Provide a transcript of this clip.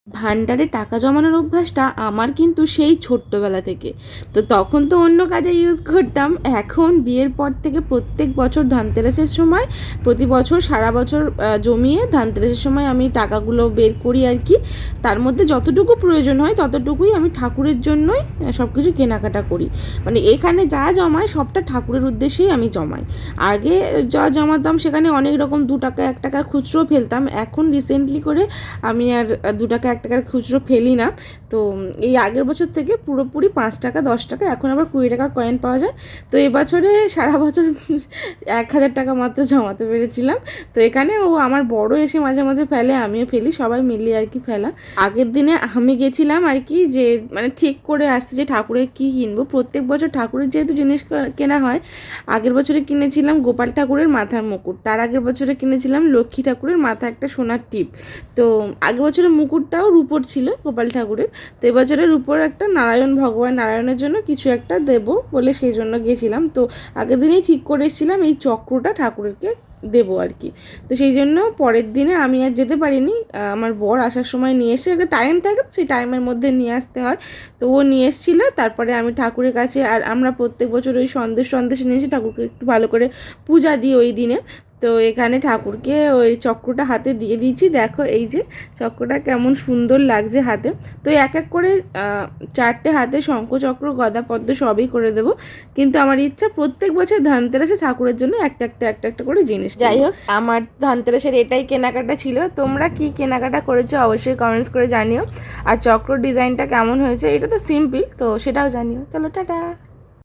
ভান্ডারে টাকা জমানোর অভ্যাসটা আমার কিন্তু সেই ছোট্টবেলা থেকে। তো তখন তো অন্য কাজে ইউজ করতাম। এখন বিয়ের পর থেকে প্রত্যেক বছর ধনতেরাসের সময় প্রতি বছর সারা বছর জমিয়ে ধনতেরাসের সময় আমি টাকাগুলো বের করি আর কি। তার মধ্যে যতটুকু প্রয়োজন হয় ততটুকুই আমি ঠাকুরের জন্যই সব কিছু কেনাকাটা করি। মানে এখানে যা জমায় সবটা ঠাকুরের উদ্দেশ্যেই আমি জমাই। আগে যা জমাতাম সেখানে অনেক রকম 2 টাকা 1 টাকার খুচরো ফেলতাম। এখন রিসেন্টলি করে আমি আর 2 টাকা 1 টাকার খুচরো ফেলি না। তো এই আগের বছর থেকে পুরোপুরি 5 টাকা 10 টাকা, এখন আবার 20 টাকার কয়েন পাওয়া যায়। তো এবছরে সারা বছর 1000 টাকা মাত্র জমাতে পেরেছিলাম। তো এখানে ও আমার বড় এসে মাঝে মাঝে ফেলে, আমিও ফেলি, সবাই মিলিয়ে আর কি ফেলা। আগের দিনে আমি গেছিলাম আর কি, যে মানে ঠিক করে আসতে যে ঠাকুরের কী কিনবো। প্রত্যেক বছর ঠাকুরের যেহেতু জিনিস কেনা হয়, আগের বছরে কিনেছিলাম গোপাল ঠাকুরের মাথার মুকুট, তার আগের বছরে কিনেছিলাম লক্ষ্মী ঠাকুরের মাথায় একটা সোনার টিপ। তো আগের বছরের মুকুটটাও রূপোর ছিল গোপাল ঠাকুরের। তো এবছরের রূপোর একটা নারায়ণ, ভগবান নারায়ণের জন্য কিছু একটা দেবো বলে সেই জন্য গেছিলাম। তো আগের দিনেই ঠিক করে এসেছিলাম এই চক্রটা ঠাকুরকে দেবো আর কি। তো সেই জন্য পরের দিনে আমি আর যেতে পারিনি। আমার বর আসার সময় নিয়ে এসে, একটা টাইম থাকে তো সেই টাইমের মধ্যে নিয়ে আসতে হয়। তো ও নিয়ে এসেছিলো। তারপরে আমি ঠাকুরের কাছে, আর আমরা প্রত্যেক বছর ওই সন্দেশ নিয়ে এসে ঠাকুরকে একটু ভালো করে পূজা দিই ওই দিনে। তো এখানে ঠাকুরকে ওই চক্রটা হাতে দিয়ে দিয়েছি। দেখো এই যে চক্রটা কেমন সুন্দর লাগছে হাতে। তো এক এক করে 4টে হাতে শঙ্খচক্র গদা পদ্ম সবই করে দেবো। কিন্তু আমার ইচ্ছা প্রত্যেক বছর ধনতেরাসে ঠাকুরের জন্য একটা একটা করে জিনিস। যাই হোক, আমার ধনতেরাসের এটাই কেনাকাটা ছিল। তোমরা কি কেনাকাটা করেছো অবশ্যই কমেন্টস করে জানিও। আর চক্র ডিজাইনটা কেমন হয়েছে, এটা তো সিম্পল, তো সেটাও জানিও। চলো টাটা।